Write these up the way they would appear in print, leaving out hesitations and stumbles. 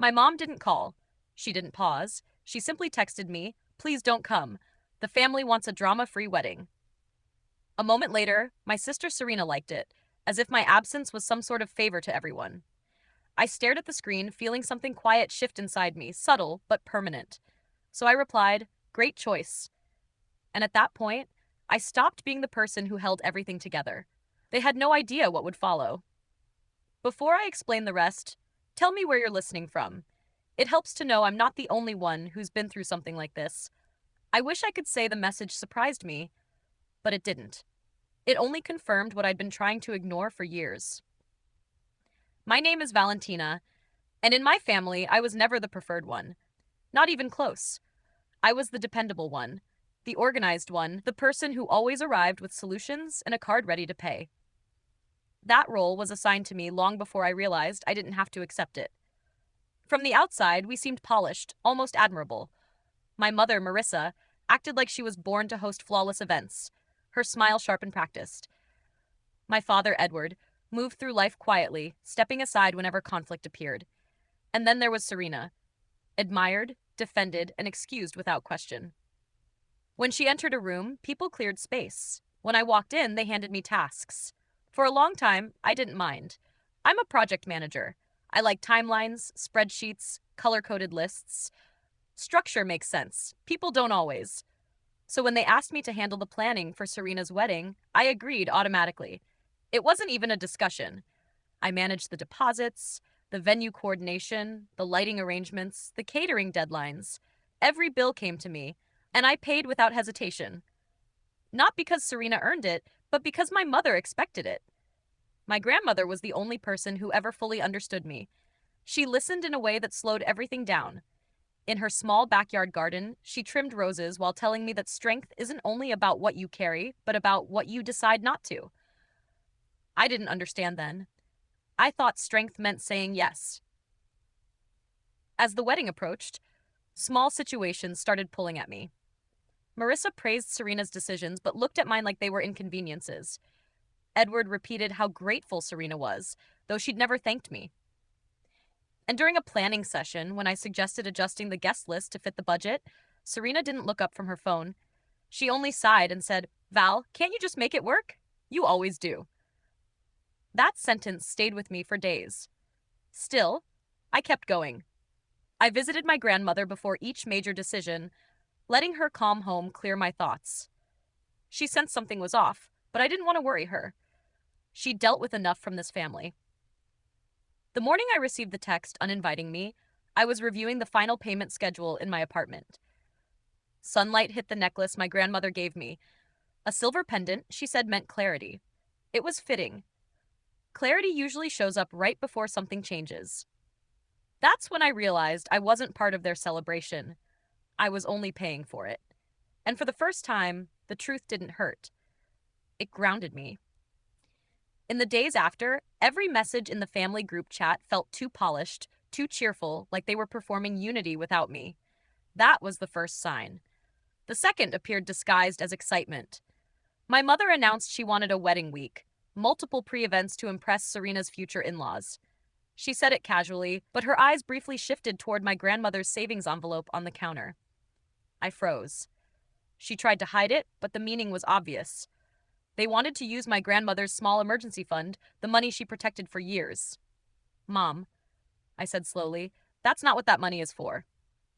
My mom didn't call. She didn't pause. She simply texted me, "Please don't come. The family wants a drama free wedding." A moment later, my sister Serena liked it, as if my absence was some sort of favor to everyone. I stared at the screen, feeling something quiet shift inside me, subtle but permanent. So I replied, "Great choice." And at that point, I stopped being the person who held everything together. They had no idea what would follow. Before I explain the rest, tell me where you're listening from. It helps to know I'm not the only one who's been through something like this. I wish I could say the message surprised me, but it didn't. It only confirmed what I'd been trying to ignore for years. My name is Valentina, and in my family, I was never the preferred one. Not even close. I was the dependable one, the organized one, the person who always arrived with solutions and a card ready to pay. That role was assigned to me long before I realized I didn't have to accept it. From the outside, we seemed polished, almost admirable. My mother, Marissa, acted like she was born to host flawless events, her smile sharp and practiced. My father, Edward, moved through life quietly, stepping aside whenever conflict appeared. And then there was Serena, admired, defended, and excused without question. When she entered a room, people cleared space. When I walked in, they handed me tasks. For a long time, I didn't mind. I'm a project manager. I like timelines, spreadsheets, color coded lists. Structure makes sense. People don't always. So when they asked me to handle the planning for Serena's wedding, I agreed automatically. It wasn't even a discussion. I managed the deposits, the venue coordination, the lighting arrangements, the catering deadlines. Every bill came to me, and I paid without hesitation. Not because Serena earned it, but because my mother expected it. My grandmother was the only person who ever fully understood me. She listened in a way that slowed everything down. In her small backyard garden, she trimmed roses while telling me that strength isn't only about what you carry, but about what you decide not to. I didn't understand then. I thought strength meant saying yes. As the wedding approached, small situations started pulling at me. Marissa praised Serena's decisions, but looked at mine like they were inconveniences. Edward repeated how grateful Serena was, though she'd never thanked me. And during a planning session, when I suggested adjusting the guest list to fit the budget, Serena didn't look up from her phone. She only sighed and said, "Val, can't you just make it work? You always do." That sentence stayed with me for days. Still, I kept going. I visited my grandmother before each major decision, letting her calm home clear my thoughts. She sensed something was off, but I didn't want to worry her. She dealt with enough from this family. The morning I received the text uninviting me, I was reviewing the final payment schedule in my apartment. Sunlight hit the necklace my grandmother gave me. A silver pendant, she said, meant clarity. It was fitting. Clarity usually shows up right before something changes. That's when I realized I wasn't part of their celebration. I was only paying for it. And for the first time, the truth didn't hurt. It grounded me. In the days after, every message in the family group chat felt too polished, too cheerful, like they were performing unity without me. That was the first sign. The second appeared disguised as excitement. My mother announced she wanted a wedding week, multiple pre-events to impress Serena's future in-laws. She said it casually, but her eyes briefly shifted toward my grandmother's savings envelope on the counter. I froze. She tried to hide it, but the meaning was obvious. They wanted to use my grandmother's small emergency fund, the money she protected for years. "Mom," I said slowly, "that's not what that money is for."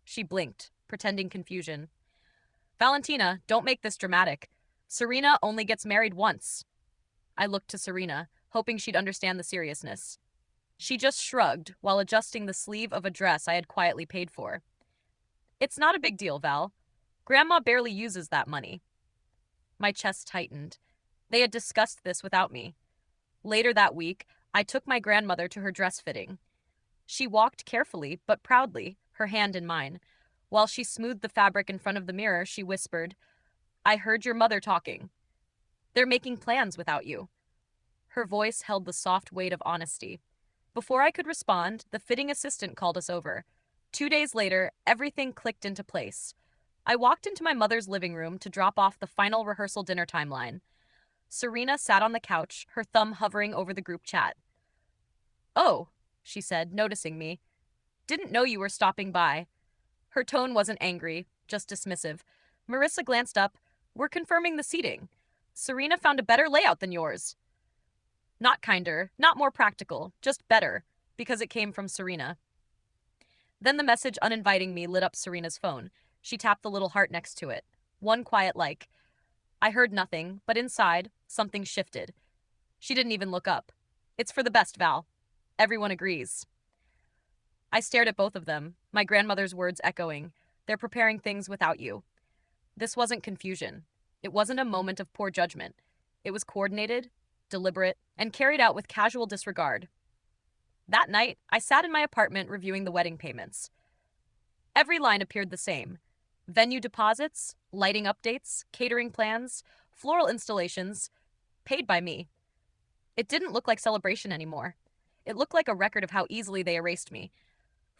She blinked, pretending confusion. "Valentina, don't make this dramatic. Serena only gets married once." I looked to Serena, hoping she'd understand the seriousness. She just shrugged while adjusting the sleeve of a dress I had quietly paid for. "It's not a big deal, Val. Grandma barely uses that money." My chest tightened. They had discussed this without me. Later that week, I took my grandmother to her dress fitting. She walked carefully, but proudly, her hand in mine. While she smoothed the fabric in front of the mirror, she whispered, "I heard your mother talking. They're making plans without you." Her voice held the soft weight of honesty. Before I could respond, the fitting assistant called us over. 2 days later, everything clicked into place. I walked into my mother's living room to drop off the final rehearsal dinner timeline. Serena sat on the couch, her thumb hovering over the group chat. "Oh," she said, noticing me. Didn't know you were stopping by. Her tone wasn't angry, just dismissive. Marissa glanced up. We're confirming the seating. Serena found a better layout than yours. Not kinder, not more practical, just better, because it came from Serena. Then the message uninviting me lit up Serena's phone. She tapped the little heart next to it. One quiet like. I heard nothing, but inside, something shifted. She didn't even look up. It's for the best, Val. Everyone agrees. I stared at both of them, my grandmother's words echoing. They're preparing things without you. This wasn't confusion. It wasn't a moment of poor judgment. It was coordinated, deliberate, and carried out with casual disregard. That night, I sat in my apartment reviewing the wedding payments. Every line appeared the same: venue deposits, lighting updates, catering plans, floral installations, paid by me. It didn't look like celebration anymore. It looked like a record of how easily they erased me.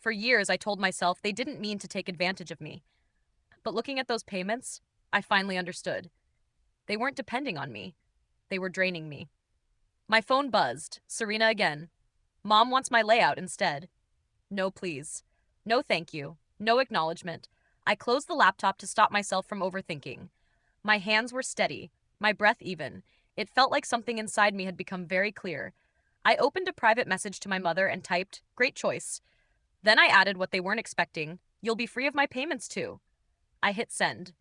For years, I told myself they didn't mean to take advantage of me. But looking at those payments, I finally understood. They weren't depending on me. They were draining me. My phone buzzed. Serena again. Mom wants my layout instead. No, please. No, thank you. No acknowledgement. I closed the laptop to stop myself from overthinking. My hands were steady, my breath even. It felt like something inside me had become very clear. I opened a private message to my mother and typed, "Great choice." Then I added what they weren't expecting: "You'll be free of my payments too." I hit send.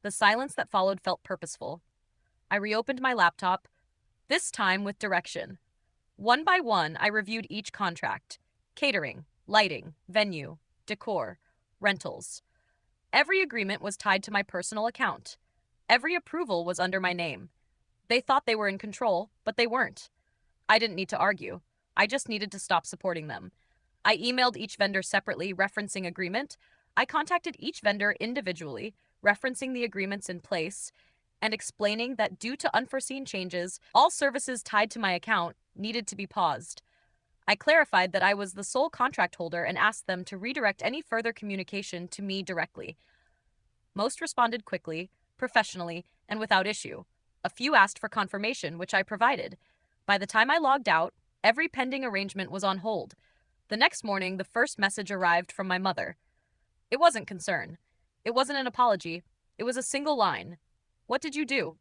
The silence that followed felt purposeful. I reopened my laptop, this time with direction. One by one, I reviewed each contract: catering, lighting, venue, decor, rentals. Every agreement was tied to my personal account. Every approval was under my name. They thought they were in control, but they weren't. I didn't need to argue. I just needed to stop supporting them. I emailed each vendor separately, referencing agreement. I contacted each vendor individually, referencing the agreements in place, and explaining that due to unforeseen changes, all services tied to my account needed to be paused. I clarified that I was the sole contract holder and asked them to redirect any further communication to me directly. Most responded quickly, professionally, and without issue. A few asked for confirmation, which I provided. By the time I logged out, every pending arrangement was on hold. The next morning, the first message arrived from my mother. It wasn't concern. It wasn't an apology. It was a single line. What did you do?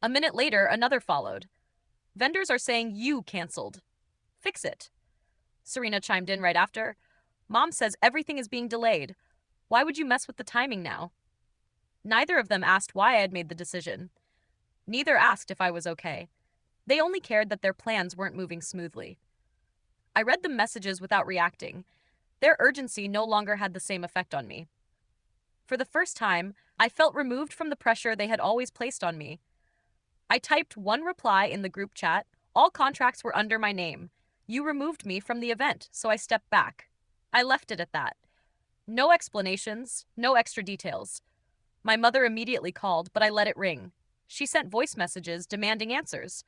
A minute later, another followed. Vendors are saying you canceled. Fix it. Serena chimed in right after. Mom says everything is being delayed. Why would you mess with the timing now? Neither of them asked why I had made the decision. Neither asked if I was okay. They only cared that their plans weren't moving smoothly. I read the messages without reacting. Their urgency no longer had the same effect on me. For the first time, I felt removed from the pressure they had always placed on me. I typed one reply in the group chat. All contracts were under my name. You removed me from the event, so I stepped back. I left it at that. No explanations, no extra details. My mother immediately called, but I let it ring. She sent voice messages demanding answers.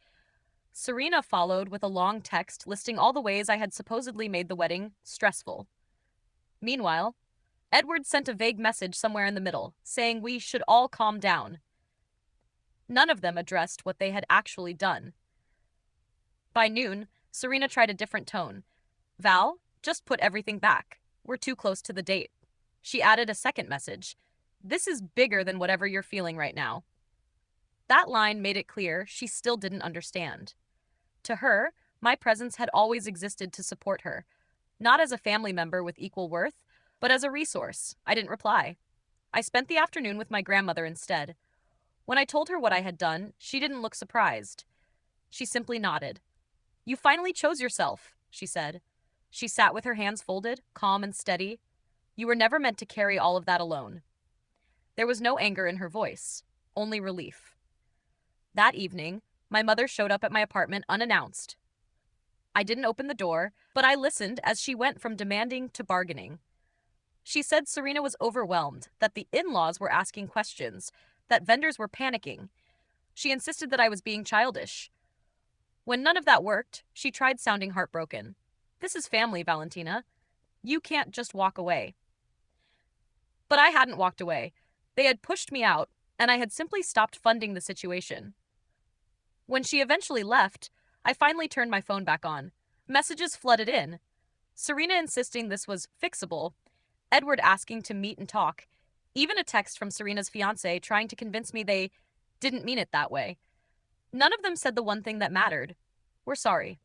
Serena followed with a long text listing all the ways I had supposedly made the wedding stressful. Meanwhile, Edward sent a vague message somewhere in the middle, saying we should all calm down. None of them addressed what they had actually done. By noon, Serena tried a different tone. Val, just put everything back. We're too close to the date. She added a second message. This is bigger than whatever you're feeling right now. That line made it clear she still didn't understand. To her, my presence had always existed to support her, not as a family member with equal worth, but as a resource. I didn't reply. I spent the afternoon with my grandmother instead. When I told her what I had done, she didn't look surprised. She simply nodded. You finally chose yourself, she said. She sat with her hands folded, calm and steady. You were never meant to carry all of that alone. There was no anger in her voice, only relief. That evening, my mother showed up at my apartment unannounced. I didn't open the door, but I listened as she went from demanding to bargaining. She said Serena was overwhelmed, that the in-laws were asking questions, that vendors were panicking. She insisted that I was being childish. When none of that worked, she tried sounding heartbroken. This is family, Valentina. You can't just walk away. But I hadn't walked away. They had pushed me out, and I had simply stopped funding the situation. When she eventually left, I finally turned my phone back on. Messages flooded in. Serena insisting this was fixable, Edward asking to meet and talk, even a text from Serena's fiance trying to convince me they didn't mean it that way. None of them said the one thing that mattered. We're sorry.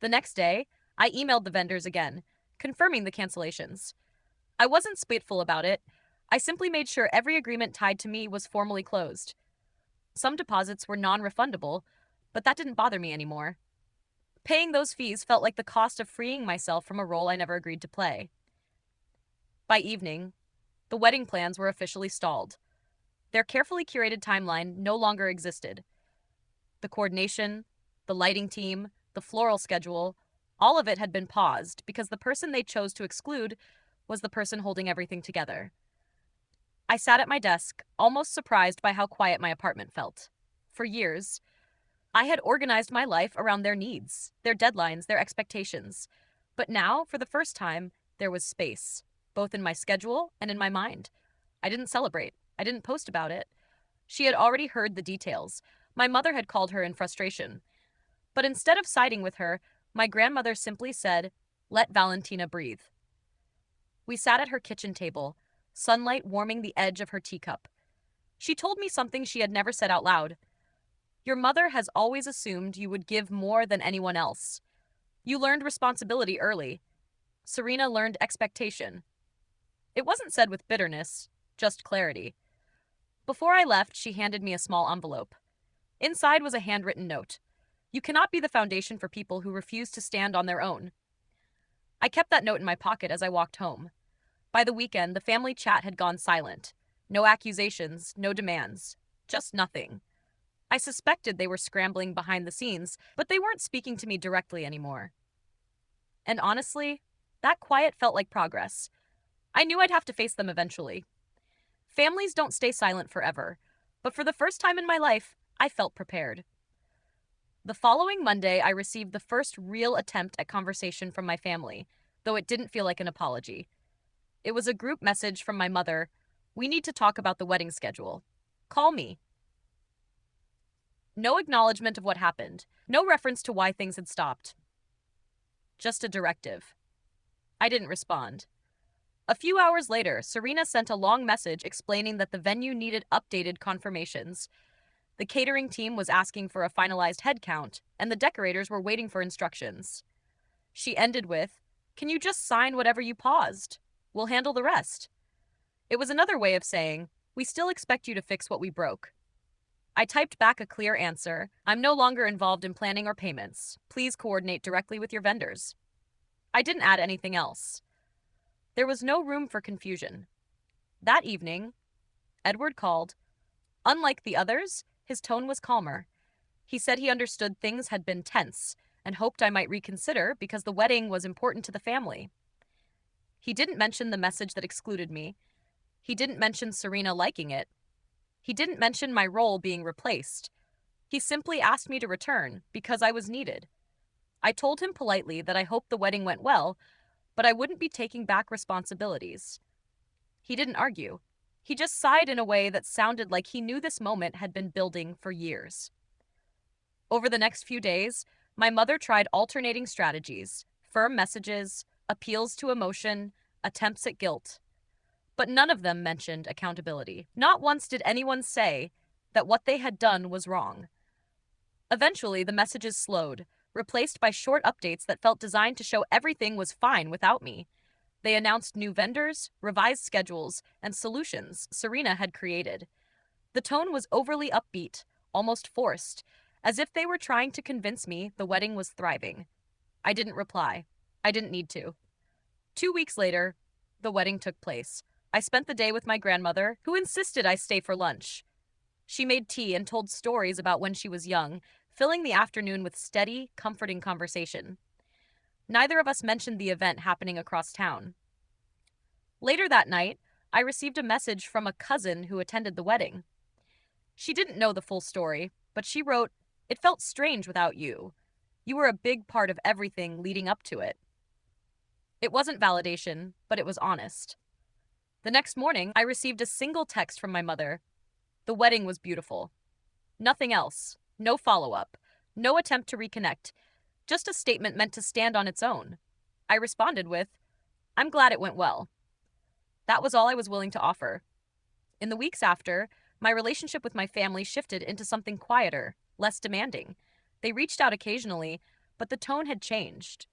The next day, I emailed the vendors again, confirming the cancellations. I wasn't spiteful about it. I simply made sure every agreement tied to me was formally closed. Some deposits were non-refundable, but that didn't bother me anymore. Paying those fees felt like the cost of freeing myself from a role I never agreed to play. By evening, the wedding plans were officially stalled. Their carefully curated timeline no longer existed. The coordination, the lighting team, the floral schedule, all of it had been paused because the person they chose to exclude was the person holding everything together. I sat at my desk, almost surprised by how quiet my apartment felt. For years, I had organized my life around their needs, their deadlines, their expectations. But now, for the first time, there was space, both in my schedule and in my mind. I didn't celebrate. I didn't post about it. She had already heard the details. My mother had called her in frustration. But instead of siding with her, my grandmother simply said, "Let Valentina breathe." We sat at her kitchen table, sunlight warming the edge of her teacup. She told me something she had never said out loud. "Your mother has always assumed you would give more than anyone else. You learned responsibility early. Serena learned expectation." It wasn't said with bitterness, just clarity. Before I left, she handed me a small envelope. Inside was a handwritten note. "You cannot be the foundation for people who refuse to stand on their own." I kept that note in my pocket as I walked home. By the weekend, the family chat had gone silent. No accusations, no demands, just nothing. I suspected they were scrambling behind the scenes, but they weren't speaking to me directly anymore. And honestly, that quiet felt like progress. I knew I'd have to face them eventually. Families don't stay silent forever, but for the first time in my life, I felt prepared. The following Monday, I received the first real attempt at conversation from my family, though it didn't feel like an apology. It was a group message from my mother. "We need to talk about the wedding schedule. Call me." No acknowledgement of what happened, no reference to why things had stopped. Just a directive. I didn't respond. A few hours later, Serena sent a long message explaining that the venue needed updated confirmations. The catering team was asking for a finalized head count, and the decorators were waiting for instructions. She ended with, "Can you just sign whatever you paused? We'll handle the rest." It was another way of saying, "We still expect you to fix what we broke." I typed back a clear answer. "I'm no longer involved in planning or payments. Please coordinate directly with your vendors." I didn't add anything else. There was no room for confusion. That evening, Edward called. Unlike the others, his tone was calmer. He said he understood things had been tense and hoped I might reconsider because the wedding was important to the family. He didn't mention the message that excluded me. He didn't mention Serena liking it. He didn't mention my role being replaced. He simply asked me to return because I was needed. I told him politely that I hoped the wedding went well, but I wouldn't be taking back responsibilities. He didn't argue. He just sighed in a way that sounded like he knew this moment had been building for years. Over the next few days, my mother tried alternating strategies, firm messages, appeals to emotion, attempts at guilt. But none of them mentioned accountability. Not once did anyone say that what they had done was wrong. Eventually, the messages slowed, replaced by short updates that felt designed to show everything was fine without me. They announced new vendors, revised schedules, and solutions Serena had created. The tone was overly upbeat, almost forced, as if they were trying to convince me the wedding was thriving. I didn't reply. I didn't need to. 2 weeks later, the wedding took place. I spent the day with my grandmother, who insisted I stay for lunch. She made tea and told stories about when she was young, filling the afternoon with steady, comforting conversation. Neither of us mentioned the event happening across town. Later that night, I received a message from a cousin who attended the wedding. She didn't know the full story, but she wrote, "It felt strange without you. You were a big part of everything leading up to it." It wasn't validation, but it was honest. The next morning, I received a single text from my mother. The wedding was beautiful. Nothing else. No follow-up. No attempt to reconnect. Just a statement meant to stand on its own. I responded with, "I'm glad it went well." That was all I was willing to offer. In the weeks after, my relationship with my family shifted into something quieter, less demanding. They reached out occasionally, but the tone had changed.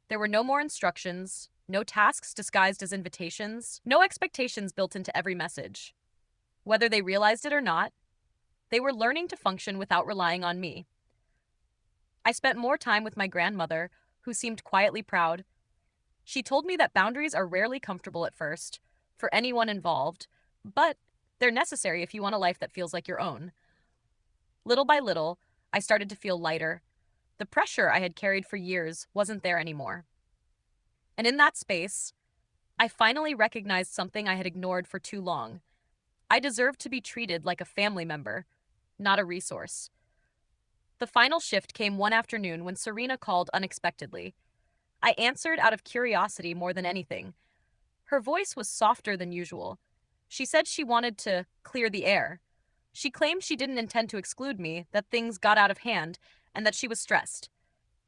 There were no more instructions, no tasks disguised as invitations, no expectations built into every message. Whether they realized it or not, they were learning to function without relying on me. I spent more time with my grandmother, who seemed quietly proud. She told me that boundaries are rarely comfortable at first, for anyone involved, but they're necessary if you want a life that feels like your own. Little by little, I started to feel lighter. The pressure I had carried for years wasn't there anymore. And in that space, I finally recognized something I had ignored for too long. I deserved to be treated like a family member, not a resource. The final shift came one afternoon when Serena called unexpectedly. I answered out of curiosity more than anything. Her voice was softer than usual. She said she wanted to clear the air. She claimed she didn't intend to exclude me, that things got out of hand, and that she was stressed.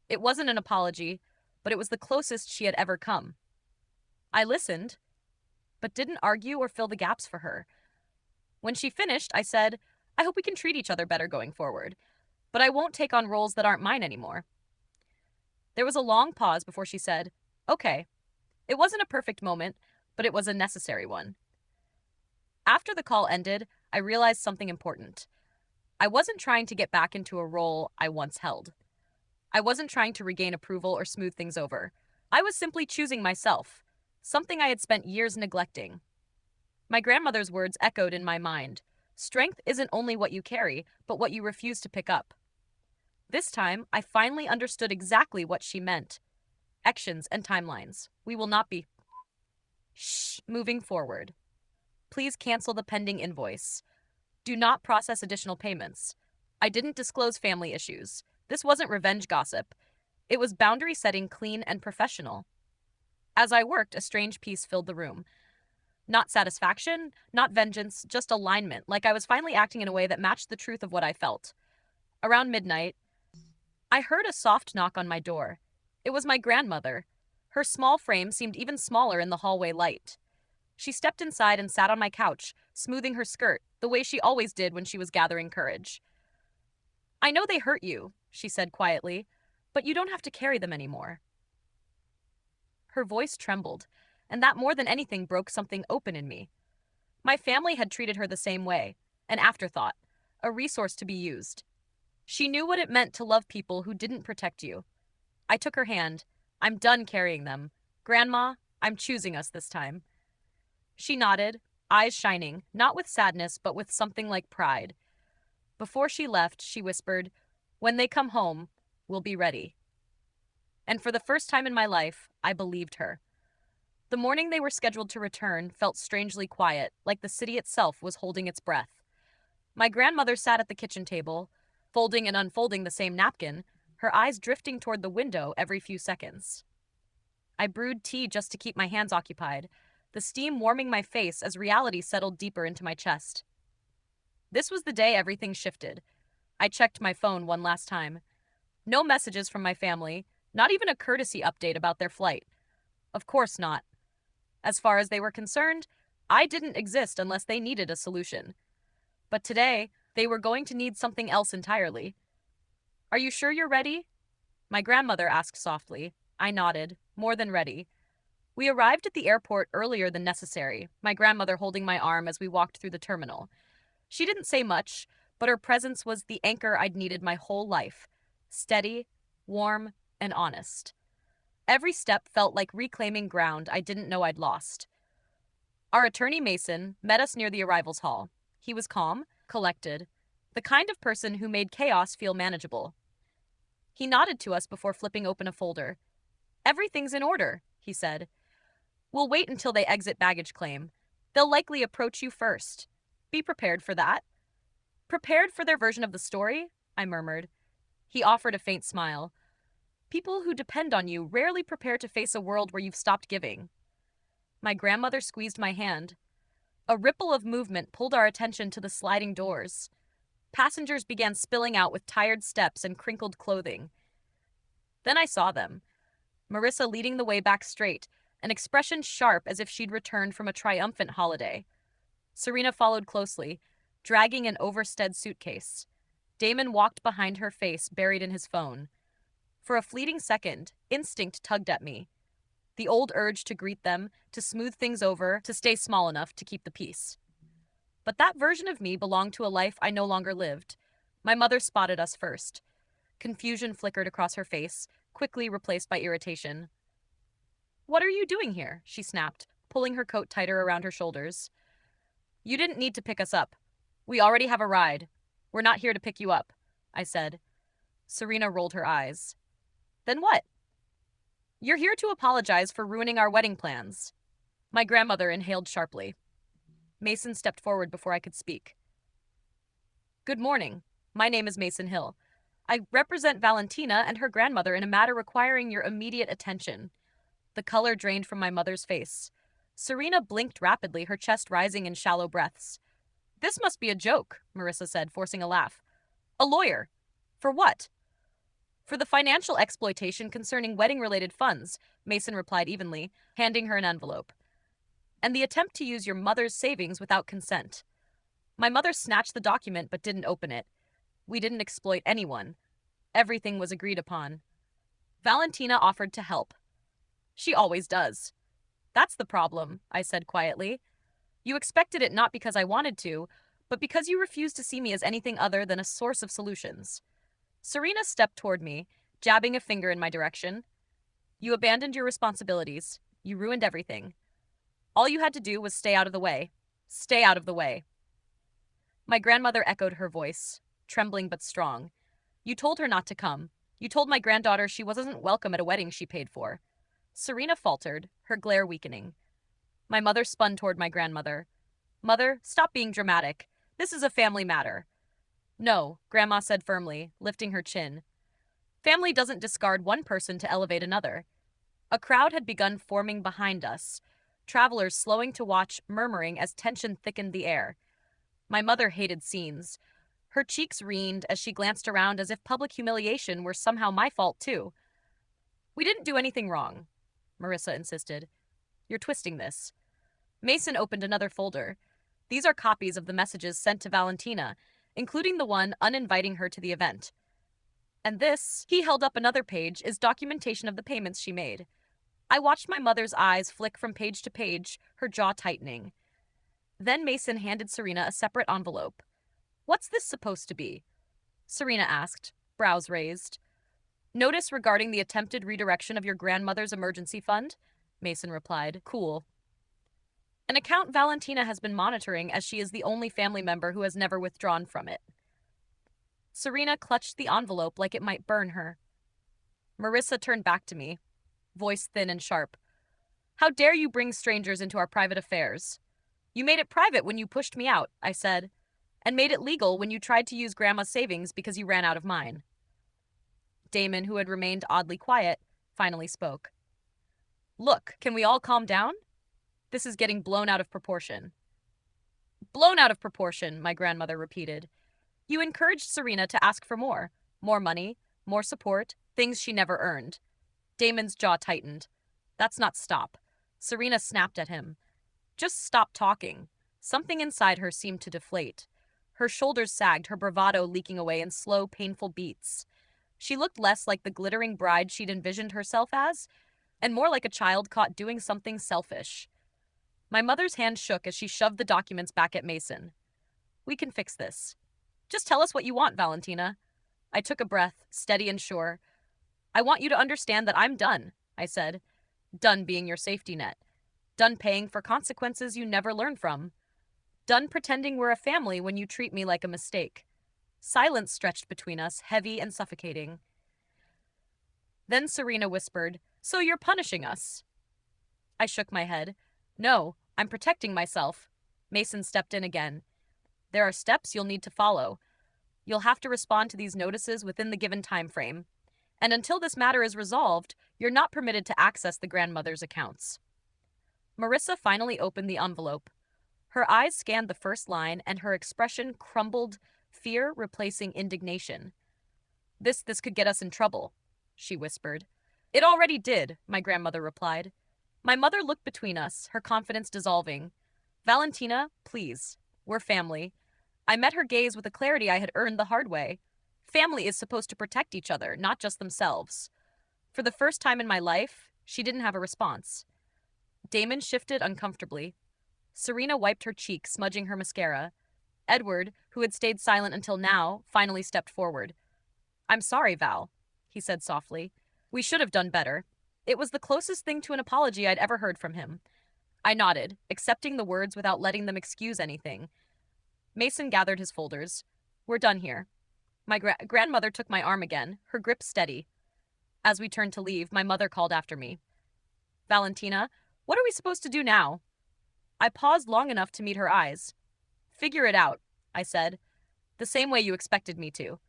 It wasn't an apology, but it was the closest she had ever come. I listened, but didn't argue or fill the gaps for her. When she finished, I said, "I hope we can treat each other better going forward, but I won't take on roles that aren't mine anymore." There was a long pause before she said, "Okay." It wasn't a perfect moment, but it was a necessary one. After the call ended, I realized something important. I wasn't trying to get back into a role I once held. I wasn't trying to regain approval or smooth things over. I was simply choosing myself, something I had spent years neglecting. My grandmother's words echoed in my mind. Strength isn't only what you carry, but what you refuse to pick up. This time, I finally understood exactly what she meant. Actions and timelines. We will not be moving forward. Please cancel the pending invoice. Do not process additional payments. I didn't disclose family issues. This wasn't revenge gossip. It was boundary setting, clean and professional. As I worked, a strange peace filled the room. Not satisfaction, not vengeance, just alignment, like I was finally acting in a way that matched the truth of what I felt. Around midnight, I heard a soft knock on my door. It was my grandmother. Her small frame seemed even smaller in the hallway light. She stepped inside and sat on my couch, smoothing her skirt, the way she always did when she was gathering courage. "I know they hurt you," she said quietly, "but you don't have to carry them anymore." Her voice trembled, and that more than anything broke something open in me. My family had treated her the same way, an afterthought, a resource to be used. She knew what it meant to love people who didn't protect you. I took her hand. "I'm done carrying them. Grandma, I'm choosing us this time." She nodded, eyes shining, not with sadness, but with something like pride. Before she left, she whispered, "When they come home, we'll be ready." And for the first time in my life, I believed her. The morning they were scheduled to return felt strangely quiet, like the city itself was holding its breath. My grandmother sat at the kitchen table, folding and unfolding the same napkin, her eyes drifting toward the window every few seconds. I brewed tea just to keep my hands occupied, the steam warming my face as reality settled deeper into my chest. This was the day everything shifted. I checked my phone one last time. No messages from my family, not even a courtesy update about their flight. Of course not. As far as they were concerned, I didn't exist unless they needed a solution. But today, they were going to need something else entirely. "Are you sure you're ready?" My grandmother asked softly. I nodded, more than ready. We arrived at the airport earlier than necessary, my grandmother holding my arm as we walked through the terminal. She didn't say much, but her presence was the anchor I'd needed my whole life. Steady, warm, and honest. Every step felt like reclaiming ground I didn't know I'd lost. Our attorney Mason met us near the arrivals hall. He was calm, collected, the kind of person who made chaos feel manageable. He nodded to us before flipping open a folder. "Everything's in order," he said. "We'll wait until they exit baggage claim. They'll likely approach you first. Be prepared for that." "Prepared for their version of the story?" I murmured. He offered a faint smile. "People who depend on you rarely prepare to face a world where you've stopped giving." My grandmother squeezed my hand. A ripple of movement pulled our attention to the sliding doors. Passengers began spilling out with tired steps and crinkled clothing. Then I saw them. Marissa leading the way back straight, an expression sharp as if she'd returned from a triumphant holiday. Serena followed closely, dragging an overstead suitcase. Damon walked behind her face, buried in his phone. For a fleeting second, instinct tugged at me. The old urge to greet them, to smooth things over, to stay small enough to keep the peace. But that version of me belonged to a life I no longer lived. My mother spotted us first. Confusion flickered across her face, quickly replaced by irritation. "What are you doing here?" she snapped, pulling her coat tighter around her shoulders. "You didn't need to pick us up. We already have a ride. We're not here to pick you up," I said. Serena rolled her eyes. "Then what?" "You're here to apologize for ruining our wedding plans." My grandmother inhaled sharply. Mason stepped forward before I could speak. "Good morning. My name is Mason Hill. I represent Valentina and her grandmother in a matter requiring your immediate attention." The color drained from my mother's face. Serena blinked rapidly, her chest rising in shallow breaths. "This must be a joke," Marissa said, forcing a laugh. "A lawyer? For what?" "For the financial exploitation concerning wedding-related funds," Mason replied evenly, handing her an envelope. "And the attempt to use your mother's savings without consent." My mother snatched the document but didn't open it. We didn't exploit anyone. Everything was agreed upon. Valentina offered to help. She always does. "That's the problem," I said quietly. "You expected it not because I wanted to, but because you refused to see me as anything other than a source of solutions." Serena stepped toward me, jabbing a finger in my direction. "You abandoned your responsibilities. You ruined everything. All you had to do was stay out of the way. Stay out of the way." My grandmother echoed her voice, trembling but strong. "You told her not to come. You told my granddaughter she wasn't welcome at a wedding she paid for." Serena faltered, her glare weakening. My mother spun toward my grandmother. "Mother, stop being dramatic. This is a family matter." "No," Grandma said firmly, lifting her chin. "Family doesn't discard one person to elevate another." A crowd had begun forming behind us, travelers slowing to watch, murmuring as tension thickened the air. My mother hated scenes. Her cheeks reened as she glanced around as if public humiliation were somehow my fault too. "We didn't do anything wrong," Marissa insisted. "You're twisting this." Mason opened another folder. "These are copies of the messages sent to Valentina, including the one uninviting her to the event. And this," he held up another page, "is documentation of the payments she made." I watched my mother's eyes flick from page to page, her jaw tightening. Then Mason handed Serena a separate envelope. "What's this supposed to be?" Serena asked, brows raised. "Notice regarding the attempted redirection of your grandmother's emergency fund," Mason replied, cool. "An account Valentina has been monitoring, as she is the only family member who has never withdrawn from it." Serena clutched the envelope like it might burn her. Marissa turned back to me, voice thin and sharp. "How dare you bring strangers into our private affairs?" "You made it private when you pushed me out," I said, "and made it legal when you tried to use Grandma's savings because you ran out of mine." Damon, who had remained oddly quiet, finally spoke. "Look, can we all calm down? This is getting blown out of proportion." "Blown out of proportion," my grandmother repeated. "You encouraged Serena to ask for more. More money, more support, things she never earned." Damon's jaw tightened. "That's not stop." Serena snapped at him. "Just stop talking." Something inside her seemed to deflate. Her shoulders sagged, her bravado leaking away in slow, painful beats. She looked less like the glittering bride she'd envisioned herself as, and more like a child caught doing something selfish. My mother's hand shook as she shoved the documents back at Mason. "We can fix this. Just tell us what you want, Valentina." I took a breath, steady and sure. "I want you to understand that I'm done," I said. "Done being your safety net. Done paying for consequences you never learn from. Done pretending we're a family when you treat me like a mistake." Silence stretched between us, heavy and suffocating. Then Serena whispered, "So you're punishing us?" I shook my head. "No, I'm protecting myself." Mason stepped in again. "There are steps you'll need to follow. You'll have to respond to these notices within the given time frame. And until this matter is resolved, you're not permitted to access the grandmother's accounts." Marissa finally opened the envelope. Her eyes scanned the first line, and her expression crumbled, fear replacing indignation. This could get us in trouble," she whispered. It already did, my grandmother replied. My mother looked between us, her confidence dissolving. Valentina, please. We're family. I met her gaze with a clarity I had earned the hard way. Family is supposed to protect each other, not just themselves. For the first time in my life, she didn't have a response. Damon shifted uncomfortably. Serena wiped her cheek, smudging her mascara. Edward, who had stayed silent until now, finally stepped forward. I'm sorry, Val, he said softly. We should have done better. It was the closest thing to an apology I'd ever heard from him. I nodded, accepting the words without letting them excuse anything. Mason gathered his folders. We're done here. My grandmother took my arm again, her grip steady. As we turned to leave, my mother called after me. Valentina, what are we supposed to do now? I paused long enough to meet her eyes. Figure it out, I said, the same way you expected me to.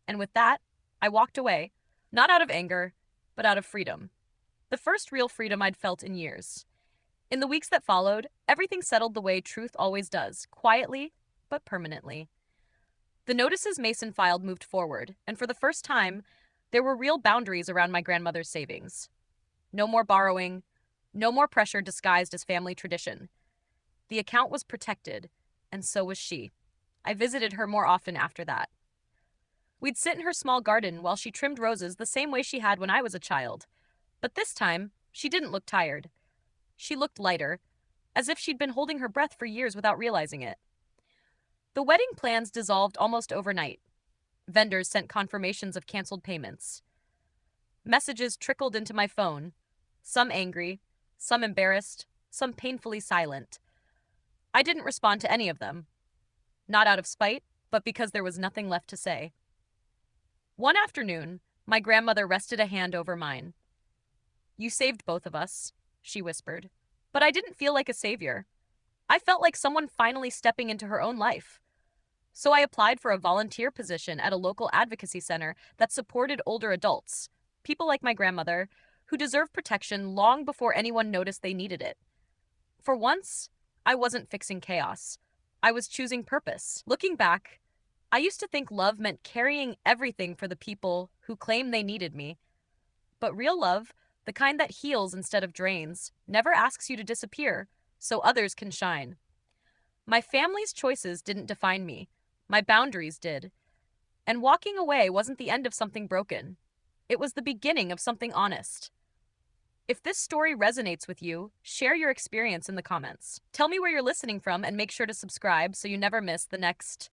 And with that, I walked away, not out of anger, but out of freedom. The first real freedom I'd felt in years. In the weeks that followed, everything settled the way truth always does, quietly, but permanently. The notices Mason filed moved forward, and for the first time, there were real boundaries around my grandmother's savings. No more borrowing, no more pressure disguised as family tradition. The account was protected, and so was she. I visited her more often after that. We'd sit in her small garden while she trimmed roses the same way she had when I was a child. But this time, she didn't look tired. She looked lighter, as if she'd been holding her breath for years without realizing it. The wedding plans dissolved almost overnight. Vendors sent confirmations of canceled payments. Messages trickled into my phone, some angry, some embarrassed, some painfully silent. I didn't respond to any of them. Not out of spite, but because there was nothing left to say. One afternoon, my grandmother rested a hand over mine. You saved both of us, she whispered. But I didn't feel like a savior. I felt like someone finally stepping into her own life. So I applied for a volunteer position at a local advocacy center that supported older adults, people like my grandmother, who deserve protection long before anyone noticed they needed it. For once, I wasn't fixing chaos. I was choosing purpose. Looking back, I used to think love meant carrying everything for the people who claim they needed me. But real love, the kind that heals instead of drains, never asks you to disappear so others can shine. My family's choices didn't define me. My boundaries did. And walking away wasn't the end of something broken. It was the beginning of something honest. If this story resonates with you, share your experience in the comments. Tell me where you're listening from and make sure to subscribe so you never miss the next